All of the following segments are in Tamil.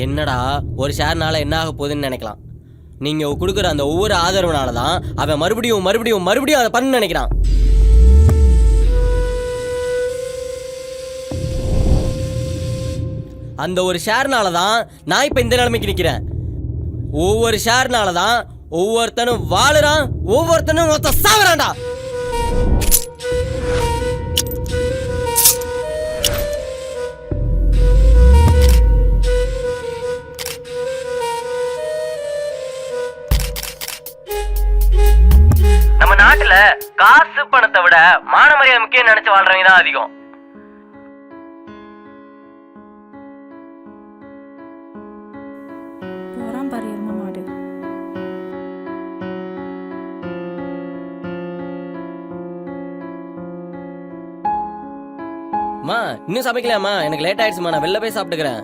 என்னடா ஒரு ஷேர்னால என்ன ஆக போகுதுன்னு நினைக்கலாம். நீங்க கொடுக்குற அந்த ஒவ்வொரு ஆதரவுனால தான் அவன் மறுபடியும் மறுபடியும் மறுபடியும் அதை பண்ண நினைக்கிறான். அந்த ஒரு ஷேர்னால தான் நான் இப்ப இந்த நிலைமைக்கு நிக்கிறேன். ஒவ்வொரு ஷேர்னால தான் ஒவ்வொருத்தனும் வாழுறான், ஒவ்வொருத்தனும் ஒருத்த சாவறான்டா. நம்ம நாட்டுல காசு பணத்தை விட மான மரியாதை முக்கியம் நினைச்சு வாழ்றவங்க தான் அதிகம். அம்மா இன்னும் சமைக்கலாமா? எனக்கு லேட் ஆயிடுச்சுமா, நான் வெளில போய் சாப்பிட்டுக்கிறேன்.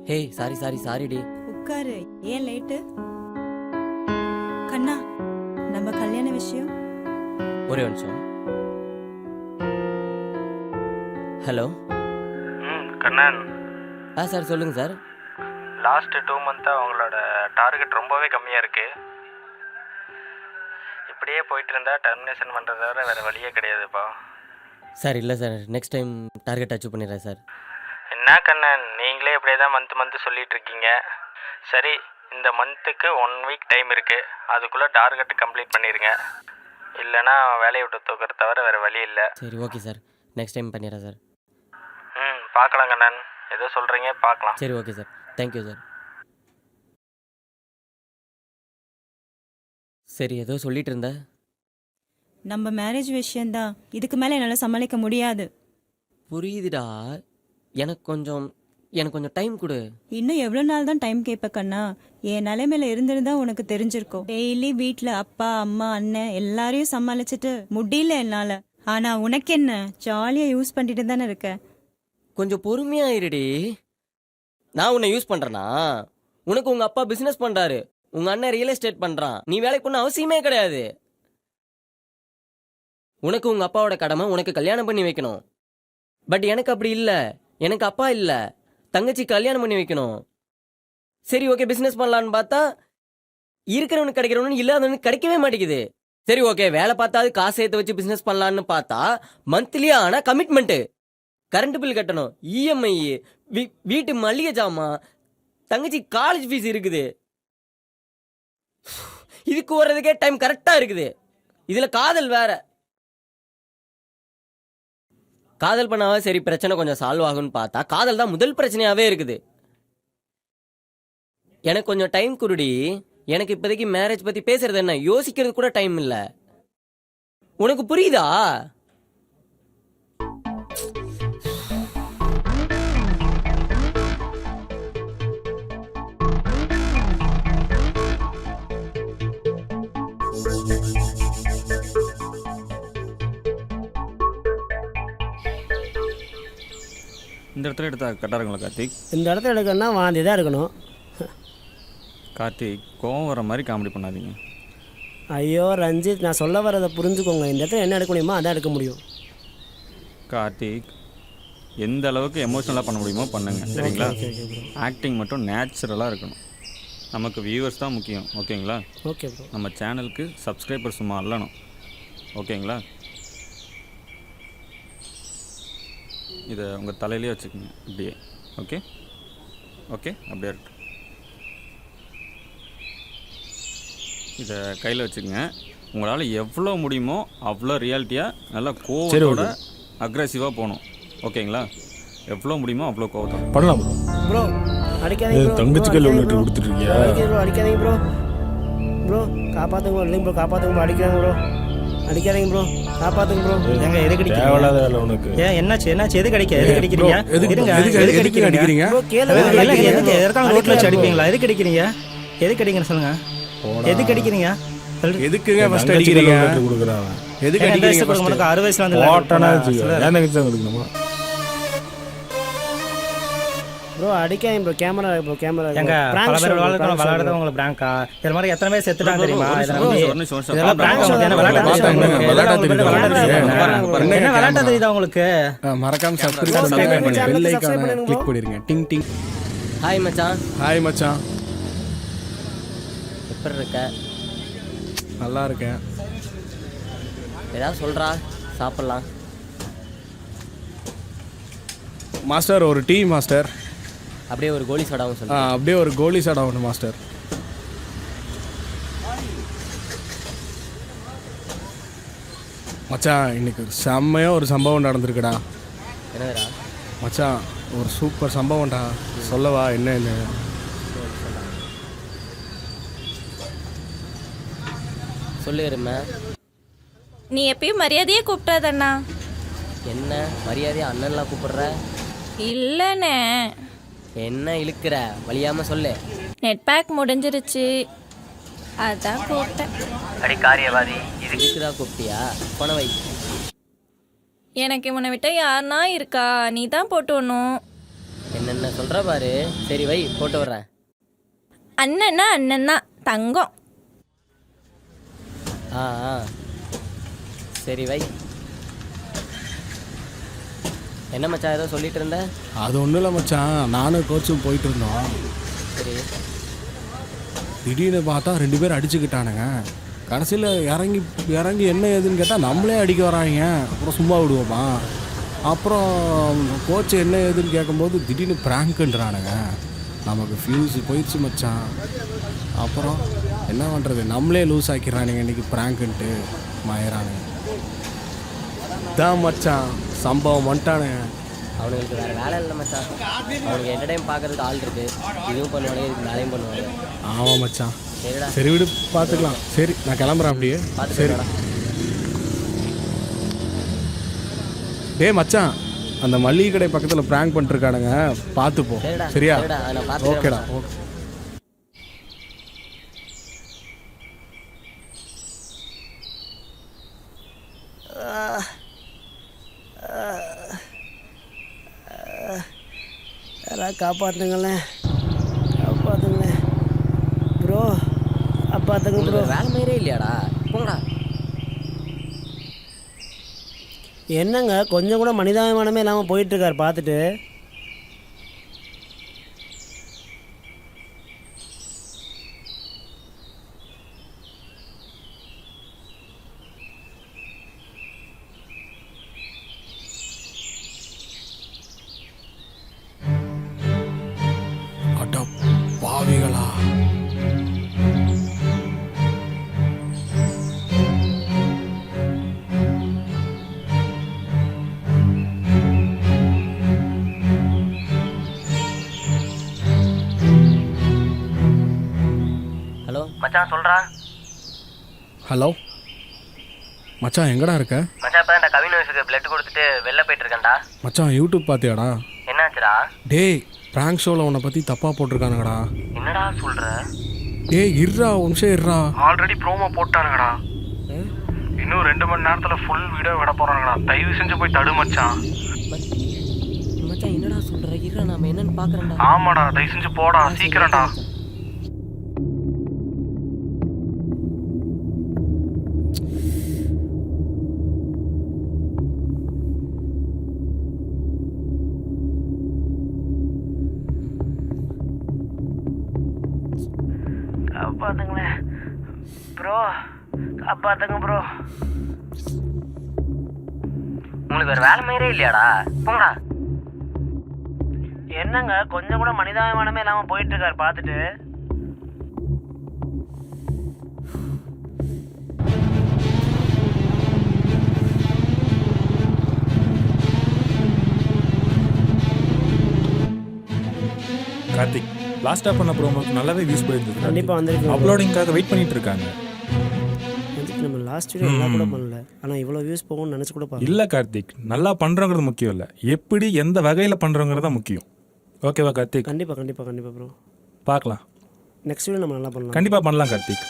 ஹே சாரி டி. உட்காரு. ஏன் லேட்டு? கண்ணா, நம்ம கல்யாண விஷயம். ஒரே நிமிஷம். ஹலோ. கண்ணன். சார் சொல்லுங்க சார். லாஸ்ட் 2 மந்த்தா உங்களோட டார்கெட் ரொம்பவே கம்மியாக இருக்கு. இப்படியே போயிட்டு இருந்தா டெர்மினேஷன் பண்ணுறத தவிர வேறு வழியே கிடையாதுப்பா. சார் இல்லை sir, next time target achieve பண்ணிடுறேன் சார். என்ன கண்ணன், நீங்களே இப்படியே தான் மந்த்து சொல்லிட்டு இருக்கீங்க. சரி, இந்த மந்த்துக்கு 1 வீக் டைம் இருக்குது, அதுக்குள்ளே டார்கெட் கம்ப்ளீட் பண்ணிடுங்க. இல்லைனா வேலையை விட்டு தூக்கிறத தவிர வேறு வழி இல்லை. சரி ஓகே சார், நெக்ஸ்ட் டைம் பண்ணிடுறேன் சார். பார்க்கலாம் கண்ணன், ஏதோ சொல்கிறீங்க, பார்க்கலாம். சரி ஓகே சார், தேங்க்யூ சார். சரி, ஏதோ சொல்லிட்டு இருந்த. நம்ம மேரேஜ் விஷயம்தான், இதுக்கு மேலே என்னால் சமாளிக்க முடியாது. புரியுதுடா, எனக்கு கொஞ்சம் டைம் கொடு. இன்னும் எவ்வளோ நாள் தான் டைம் கேட்ப கண்ணா? என் நிலைமையில இருந்திருந்தா உனக்கு தெரிஞ்சிருக்கும். டெய்லி வீட்டில் அப்பா அம்மா அண்ணன் எல்லாரையும் சமாளிச்சுட்டு முடியல என்னால். ஆனால் உனக்கு என்ன, ஜாலியாக யூஸ் பண்ணிட்டு தானே இருக்க. கொஞ்சம் பொறுமையா இருடி. நான் உன்னை யூஸ் பண்றேனா? உனக்கு உங்க அப்பா பிசினஸ் பண்றாரு, உங்க அண்ணன் ரியல் எஸ்டேட் பண்றான். நீ வேலைக்கு போன அவசியமே கிடையாது. உனக்கு உங்க அப்பாவோட கடமை உனக்கு கல்யாணம் பண்ணி வைக்கணும். பட் எனக்கு அப்படி இல்ல, எனக்கு அப்பா இல்ல, தங்கச்சி கல்யாணம் பண்ணி வைக்கணும். சரி ஓகே, பிசினஸ் பண்ணலான்னு பார்த்தா இருக்கிறவனுக்கு கிடைக்கிறவனு இல்லாதவனுக்கு கிடைக்கவே மாட்டேங்குது. சரி ஓகே, வேலை பார்த்தாது காசு சேர்த்து வச்சு பிசினஸ் பண்ணலான்னு பார்த்தா மந்த்லி ஆனா கமிட்மெண்ட், கரண்ட் பில் கட்டணும், இஎம்ஐ, வீட்டு மளிகை ஜாமான், தங்கச்சி காலேஜ் ஃபீஸ் இருக்குது. இதுக்கு வர்றதுக்கே டைம் கரெக்டா இருக்குது. இதுல காதல் வேற. காதல் பண்ணாவே சரி பிரச்சனை கொஞ்சம் சால்வ் ஆகும்னு பார்த்தா காதல் தான் முதல் பிரச்சனையாவே இருக்குது. எனக்கு கொஞ்சம் டைம் குருடி. எனக்கு இப்போதைக்கு மேரேஜ் பத்தி பேசுறது என்ன, யோசிக்கிறது கூட டைம் இல்ல. உனக்கு புரியுதா? இந்த இடத்துல எடுத்தா கரெக்டாக இருக்குங்களா கார்த்திக்? இந்த இடத்துல எடுக்கணும்னா வாந்தி தான் இருக்கணும். கார்த்திக், கோவம் வர மாதிரி காமெடி பண்ணாதீங்க. ஐயோ ரஞ்சித், நான் சொல்ல வரதை புரிஞ்சுக்கோங்க. இந்த இடத்துல என்ன எடுக்க முடியுமோ அதான் எடுக்க முடியும். கார்த்திக், எந்த அளவுக்கு எமோஷனலாக பண்ண முடியுமோ பண்ணுங்க, சரிங்களா? ஆக்டிங் மட்டும் நேச்சுரலாக இருக்கணும். நமக்கு வியூவர்ஸ் தான் முக்கியம், ஓகேங்களா? Okay bro. நம்ம சேனலுக்கு சப்ஸ்கிரைபர் சும்மா அல்லணும், ஓகேங்களா? இதை உங்கள் தலையிலே வச்சுக்கோங்க, இப்படியே. ஓகே ஓகே, அப்படியே இருக்கு. இதை கையில் வச்சுக்கோங்க. உங்களால் எவ்வளோ முடியுமோ அவ்வளோ ரியாலிட்டியாக நல்லா கோவத்தோட அக்ரெசிவாக போகணும், ஓகேங்களா? எவ்வளோ முடியுமோ அவ்வளோ கோவத்தோட பண்ணலாம் ப்ரோ. அடிக்காதீங்க, தங்கச்சிக்கு ஒன்று கொடுத்துருக்கியா? அடிக்காதீங்க ப்ரோ. ப்ரோ காப்பாற்றுங்க ப்ரோ. இல்லைங்க ப்ரோ, காப்பாற்றுங்க ப்ரோ. அடிக்கிறாங்க ப்ரோ, அடிக்காதீங்க ப்ரோ, காப்பாற்றுங்க ப்ரோ. எங்க எதுக்கு அடிக்கிறீங்க? தேவையில்லாத வேலை உனக்கு. ஏன் என்னாச்சு எதுக்கு அடிக்கிறீங்க? இருங்க, எதுக்கு அடிக்கிறீங்க? ப்ரோ கேளுங்க. எதுக்கு எதற்காக ரோட்ல வச்சு அடிப்பீங்களா? எதுக்கு அடிக்கிறீங்க? எதுக்கு அடிக்கிறீங்க சொல்லுங்க. எதுக்கு அடிக்கிறீங்க? எதுக்குங்க ஃபர்ஸ்ட் அடிக்கிறீங்க? கொடுக்குறாங்க. எதுக்கு அடிக்கிறீங்க? உங்களுக்கு 6 வயசுல வந்து ஓட்டனா ஏன் தங்கச்சி தான் கொடுக்கணுமா? ப்ரோ அடிக்காதீங்க ப்ரோ, கேமரா ப்ரோ, கேமரா எங்க பல பேர் விளையாடுறது உங்களுக்கு பிராங்கா? இது மாதிரி எத்தனை பேர் செத்துட்டாங்க தெரியுமா? இதெல்லாம் prank ஆ? என்ன விளையாட்டா தெரியுதா உங்களுக்கு? மறக்காம சப்ஸ்கிரைப் பண்ணுங்க, பெல் ஐகானை கிளிக் பண்ணிருங்க. டிங் டிங். ஹாய் மச்சான், ஹாய் மச்சான், எப்படி இருக்க? நல்லா இருக்கேன். ஏதாவது சொல்கிறா, சாப்பிட்லாம். மாஸ்டர் ஒரு டீ மாஸ்டர். அப்படியே ஒரு கோலி சோடாவும் சொல்லு. அப்படியே ஒரு கோலி சோடா ஒன்று மாஸ்டர். மச்சான் இன்னைக்கு செம்மையாக ஒரு சம்பவம் நடந்திருக்குடா. என்னதுடா? மச்சான் ஒரு சூப்பர் சம்பவம்டா, சொல்லவா என்னன்னு? சொல்லுறமே. நீ எப்பயும் மரியாதையே கூப்பிட்டாதண்ணா. என்ன மரியாதையா அண்ணன்லாம் கூப்பிடுற? இல்லைண்ணே, என்ன இழுக்கிற? வழியாம சொல்லு. நெட் பேக் முடிஞ்சிருச்சு, அதான் கூப்பிட்டேன். அடி காரியவாதி, இதுக்குதான் கூப்பிட்டியா? போன வை. எனக்கு இவனை விட்ட யாருன்னா இருக்கா? நீ தான் போட்டு வரணும். என்னென்ன சொல்கிற பாரு. சரி வை, போட்டு வர்றேன். அண்ணன்னா அண்ணன் தான், தங்கம். ஆ ஆ சரி வை. என்ன மச்சான் ஏதோ சொல்லிட்டு இருந்த? அது ஒன்றும் இல்லை மச்சான், நானும் கோச்சும் போயிட்டு இருந்தோம். சரி. திடீர்னு பார்த்தா 2 பேர் அடிச்சுக்கிட்டானுங்க. கடைசியில் இறங்கி இறங்கி என்ன ஏதுன்னு கேட்டால் நம்மளே அடிக்க வராங்க. அப்புறம் சும்மா விடுவோமா? அப்புறம் கோச்சு என்ன ஏதுன்னு கேட்கும்போது திடீர்னு ப்ராங்க்குன்றானுங்க. நமக்கு ஃபியூஸ் போயிடுச்சு மச்சான். அப்புறம் என்ன பண்ணுறது, நம்மளே லூஸ் ஆக்கிடுறானுங்க இன்றைக்கி ப்ராங்க்குன்ட்டு மாயிறானுங்க. தான் மச்சான் சம்பவம் வந்துட்டானுங்க. அவனுங்களுக்கு வேறு வேலை இல்லை மச்சான். அவனுக்கு என்டர்டைன் பார்க்கறதுக்கு ஆள் இருக்கு. இதுவும் பண்ணுவாங்க, இதுக்கு வேலையும் பண்ணுவாங்க. ஆமாம் மச்சான். சரிடா, சரி விடு, பார்த்துக்கலாம். சரி நான் கிளம்புறேன் அப்படியே. சரி. டேய் மச்சான், அந்த மளிகை கடை பக்கத்தில் ப்ராங்க் பண்ணிருக்கானுங்க, பார்த்துப்போ. சரியா? ஓகேடா. ஓகே. யாராவது காப்பாற்றுங்களேன், காப்பாற்றுங்களேன் ப்ரோ, காப்பாற்றுங்க ப்ரோ. வேலை மாதிரியே இல்லையாடா? போங்கடா. என்னங்க கொஞ்சம் கூட மனிதாபிமானமே இல்லாமல் போயிட்டுருக்காரு பார்த்துட்டு. அட பாவிகளா. ஹலோ மச்சான், சொல்கிறா. ஹலோ மச்சான், எங்கடா இருக்க? மச்சான் இப்போ தான் கவின் வயசுக்கு பிளட் கொடுத்துட்டு வெளில போயிட்டு இருக்கேன்டா. மச்சான் யூடியூப் பார்த்தியாடா? என்னாச்சுடா? டேய் பிராங்க் ஷோவில் உன்னை பற்றி தப்பாக போட்டிருக்கானுங்கடா. என்னடா சொல்கிற? டேய் இருடா, ஒரு நிமிஷம் இருடா. ஆல்ரெடி ப்ரோமோ போட்டானுங்கடா. இன்னும் 2 மணி நேரத்தில் ஃபுல் வீடியோ விட போகிறாங்கடா. தயவு செஞ்சு போய் தடு மச்சான். மச்சான் என்னடா சொல்கிற? இருடா, நாம என்னன்னு பார்க்குறேன்டா. ஆமாடா, தயவு செஞ்சு போடா, சீக்கிரம்டா. காப்பாற்றுங்களேன் ப்ரோ, காப்பாற்றுங்க ப்ரோ. உங்களுக்கு வேறு வேலை மாதிரியே இல்லையாடா? போங்கடா. என்னங்க கொஞ்சம் கூட மனிதாபிமானமே இல்லாமல் போயிட்டுருக்காரு பார்த்துட்டு. கார்த்திக், லாஸ்ட்டாக பண்ண ப்ரோமோக்கு நல்லாவே வியூஸ் போயிருந்தது. கண்டிப்பாக வந்திருக்கு. அப்லோடிங்காக வெயிட் பண்ணிட்டு இருக்காங்க. நம்ம லாஸ்ட் வீடியோ நல்லா கூட பண்ணல, ஆனால் இவ்வளோ வியூஸ் போகும்னு நினச்சி கூட பார்க்கல. இல்லை கார்த்திக், நல்லா பண்ணுறோங்கிறது முக்கியம் இல்லை, எப்படி எந்த வகையில் பண்ணுறோங்கிறது தான் முக்கியம். ஓகேவா கார்த்திக்? கண்டிப்பாக கண்டிப்பாக கண்டிப்பாக ப்ரோ, பார்க்கலாம். நெக்ஸ்ட் வீடியோ நம்ம நல்லா பண்ணலாம். கண்டிப்பாக பண்ணலாம் கார்த்திக்.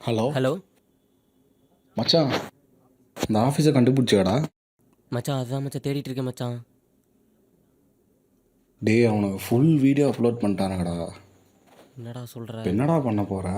ஹலோ ஹலோ மச்சான், இந்த ஆஃபீஸை கண்டுபிடிச்சியாடா? மச்சான், அதுதான் மச்சான் தேடிட்டு இருக்கேன் மச்சான். டேய், அவனுக்கு ஃபுல் வீடியோ அப்லோட் பண்ணிட்டானுங்கடா. என்னடா சொல்ற? இப்போ என்னடா பண்ண போற?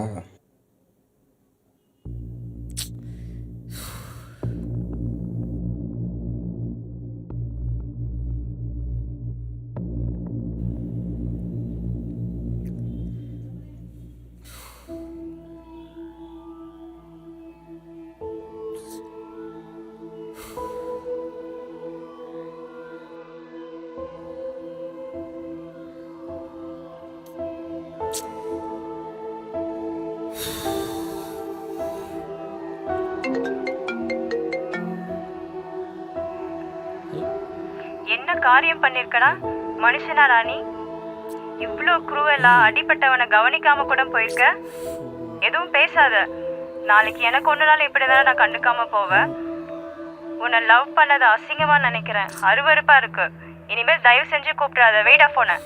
என்ன காரியம் பண்ணிருக்கடா மனுஷனா ராணி? இவ்ளோ குரூவலா அடிப்பட்டவனை கவனிக்காம கூட போயிருக்க. எதுவும் பேசாத. நாளைக்கு எனக்கு ஒன்று நாள் இப்படிதான் நான் கண்டுக்காம போவேன். உன்னை லவ் பண்ணதை அசிங்கமா நினைக்கிறேன். அருவருப்பா இருக்கு. இனிமேல் தயவு செஞ்சு கூப்பிடாத. வெயிட் ஆஃப் போன.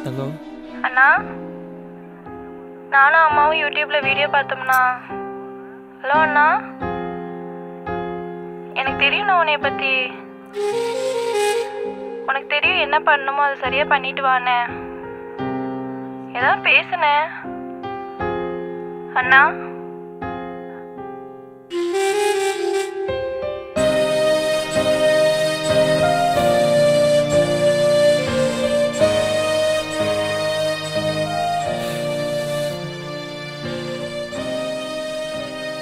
தங்கம், அண்ணா, நானும் அம்மாவும் யூடியூப்ல வீடியோ பார்த்தோம்னா. ஹலோ அண்ணா, எனக்கு தெரியும் நான் உன்னை பத்தி. உனக்கு தெரியும் என்ன பண்ணணுமோ அதை சரியா பண்ணிட்டு வானே. ஏதாவது பேசுனேன் அண்ணா.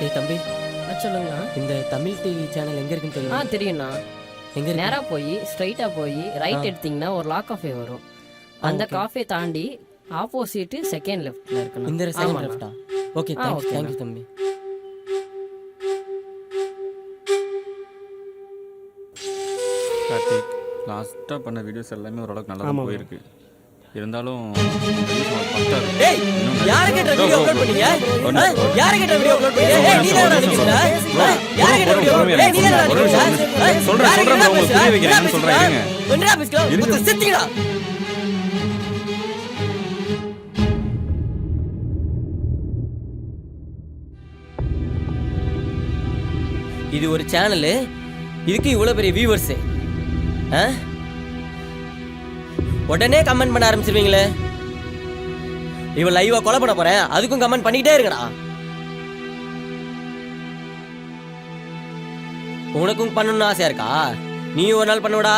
ஏய் தம்பி, சொல்லுங்க. இந்த தமிழ் டிவி சேனல் எங்க இருக்குன்னு தெரியுமா? தெரியும்ண்ணா. எங்க இருக்கு? நேரா போய் ஸ்ட்ரைட்டா போய் ரைட் எடுத்தீங்கன்னா ஒரு லா காஃபே வரும். அந்த காஃபே தாண்டி ஆப்போசிட் செகண்ட் லெஃப்ட்ல இருக்கு. இந்த செகண்ட் லெஃப்ட்டா? ஓகே, தேங்க்யூ தம்பி. கார்த்திக், லாஸ்ட்டாக பண்ண வீடியோஸ் எல்லாமே ஓரளவுக்கு நல்லா தான் போயிருக்கு. இருந்தாலும் டேய், யார கேட்ட வீடியோ அப்லோட் பண்ணீங்க? யார கேட்ட வீடியோ அப்லோட் பண்ணீங்க? ஏய், நீ தான அடிச்சீங்க? யார கேட்ட வீடியோ? ஏய், நீ தான அடிச்சீங்க? சொல்றேன் உங்களுக்கு புரிய வைக்கிறேன்னு சொல்றேன். என்னடா பேசுற? செத்திங்கடா. இது ஒரு சேனல், இதுக்கு இவ்வளவு பெரிய வியூவர்ஸ். உடனே கமெண்ட் பண்ண ஆரம்பிச்சிருவீங்களே. இவன் லைவா கொலை பண்ண போறேன், அதுக்கும் கமெண்ட் பண்ணிக்கிட்டே இருக்கடா. உனக்கும் பண்ணணும்னு ஆசையா இருக்கா? நீயும் ஒரு நாள் பண்ணுவடா.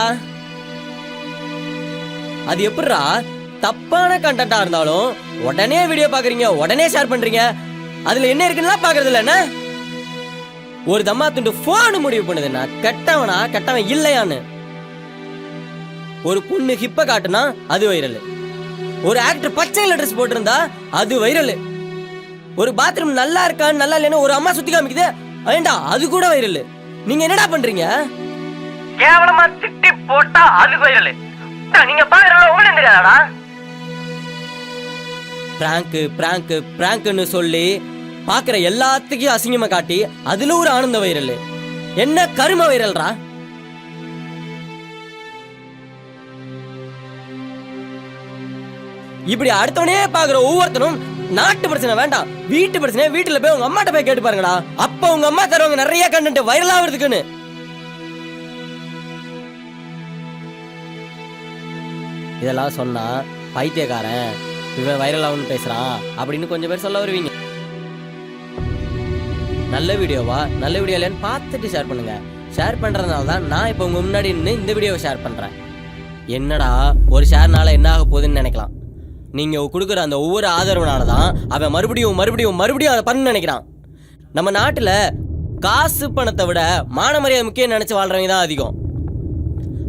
அது எப்படிடா? தப்பான கண்டென்ட்டா இருந்தாலும் உடனே வீடியோ பாக்குறீங்க, உடனே ஷேர் பண்றீங்க. அதுல என்ன இருக்குன்னு பாக்குறது இல்ல. என்ன ஒரு தம்மா துண்டு போன் முடிவு பண்ணுதுன்னா கெட்டவனா கெட்டவன் இல்லையான்னு. ஒரு பொண்ணு ஹிப்ப காட்டுனா அது வைரல். ஒரு ஆக்டர் பச்சை ட்ரெஸ் போட்டிருந்தா அது வைரல். ஒரு பாத்ரூம் நல்லா இருக்கான்னு நல்லா இல்லைன்னு ஒரு அம்மா சுத்தி காமிக்குது, ஏண்டா அது கூட வைரல். நீங்க என்னடா பண்றீங்க? கேவலமா திட்டி போட்டா அது வைரல். நீங்க பாக்குறவங்க உங்களுக்கு தெரியாதா? பிராங்க் பிராங்க் பிராங்க்னு சொல்லி பாக்குற எல்லாத்துக்கும் அசிங்கமா காட்டி அதுல ஒரு ஆனந்த வைரல். என்ன கரும வைரல்ரா? இப்படி அடுத்தவனே பாக்குற ஒவ்வொருத்தனும் நாட்டு பிரச்சனை வேண்டாம், வீட்டு பிரச்சனை வீட்டுல போய் உங்க அம்மாட்ட போய் கேட்டு பாருங்கடா. அப்ப உங்க அம்மா தருவாங்க நிறைய கண்டென்ட் வைரல் ஆகுறதுக்குன்னு. இதெல்லாம் சொன்னா பைத்தியக்காரன், இவன் வைரல் ஆகுன்னு பேசுறான் அப்படின்னு கொஞ்சம் பேர் சொல்ல வருவீங்க. நல்ல வீடியோவா நல்ல வீடியோ இல்லைன்னு பார்த்துட்டு ஷேர் பண்ணுங்க. ஷேர் பண்றதுனால தான் நான் இப்போ உங்க முன்னாடி நின்று இந்த வீடியோவை ஷேர் பண்றேன். என்னடா ஒரு ஷேர்னால என்ன ஆக போகுதுன்னு நினைக்கலாம். நீங்க கொடுக்குற அந்த ஒவ்வொரு ஆதரவுனால தான் அவன் மறுபடியும் மறுபடியும் மறுபடியும் அதை பண்ண நினைக்கிறான். நம்ம நாட்டுல காசு பணத்தை விட மான மரியாதை முக்கியம் நினைச்சு வாழ்றவங்க தான் அதிகம்.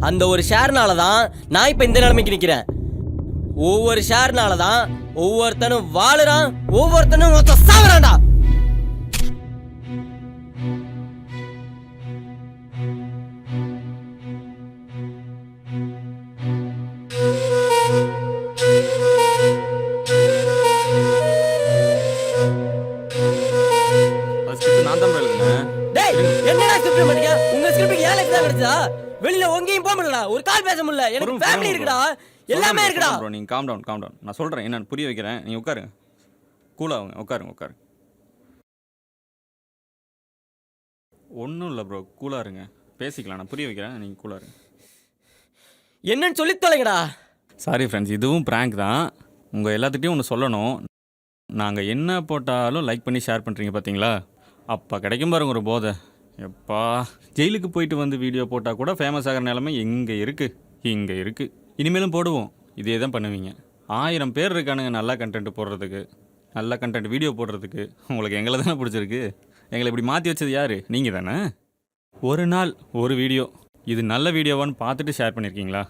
அந்த ஒரு ஷேர்னால தான் நான் இப்ப இந்த நிலைமைக்கு நிக்கிறேன். ஒவ்வொரு ஷேர்னால தான் ஒவ்வொருத்தனும் வாழுறான், ஒவ்வொருத்தனும் சாவறான்டா. நான் தான் எழுதுனேன். டேய் என்னடா ஸ்கிரிப்ட் பண்ணீங்க? உங்க ஸ்கிரிப்ட் ஏன் லைக் தான் கிடைச்சா? வெளியில ஒங்கேயும் போக முடியல, ஒரு கால் பேச முடியல, எனக்கு ஃபேமிலி இருக்குடா, எல்லாமே இருக்குடா. ப்ரோ நீங்க காம் டவுன். நான் சொல்றேன் என்னன்னு புரிய வைக்கிறேன். நீங்க உட்காருங்க, கூலாவுங்க, உட்காருங்க. ஒன்றும் இல்லை ப்ரோ, கூலா இருங்க, பேசிக்கலாம். நான் புரிய வைக்கிறேன், நீங்கள் கூலா இருங்க. என்னன்னு சொல்லி தொலைங்கடா. சாரி ஃப்ரெண்ட்ஸ், இதுவும் ப்ராங்க் தான். உங்கள் எல்லாத்துட்டையும் ஒன்று சொல்லணும். நாங்கள் என்ன போட்டாலும் லைக் பண்ணி ஷேர் பண்ணுறீங்க பார்த்தீங்களா? அப்போ கிடைக்கும் பாருங்க ஒரு போதை. எப்பா ஜெயிலுக்கு போயிட்டு வந்து வீடியோ போட்டால் கூட ஃபேமஸ் ஆகிற நிலைமை இங்கே இருக்குது. இனிமேலும் போடுவோம், இதே தான் பண்ணுவீங்க. 1000 பேர் இருக்கானுங்க நல்லா கண்டென்ட் போடுறதுக்கு, நல்ல கண்டென்ட் வீடியோ போடுறதுக்கு. உங்களுக்கு எங்களை தானே பிடிச்சிருக்கு. எங்களை இப்படி மாற்றி வச்சது யார்? நீங்கள் தானே. ஒரு நாள் ஒரு வீடியோ, இது நல்ல வீடியோவான்னு பார்த்துட்டு ஷேர் பண்ணியிருக்கீங்களா?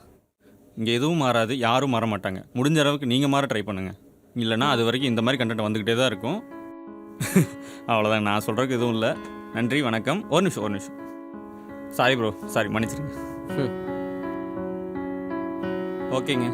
இங்கே எதுவும் மாறாது, யாரும் மாற மாட்டாங்க. முடிஞ்ச அளவுக்கு நீங்கள் மாற ட்ரை பண்ணுங்கள். இல்லைனா அது வரைக்கும் இந்த மாதிரி கண்டென்ட் வந்துக்கிட்டே தான் இருக்கும். அவ்வளோதான், நான் சொல்கிறதுக்கு எதுவும் இல்லை. நன்றி, வணக்கம். ஒரு நிமிஷம். சாரி ப்ரோ, சாரி, மன்னிச்சிருங்க. ஓகேங்க.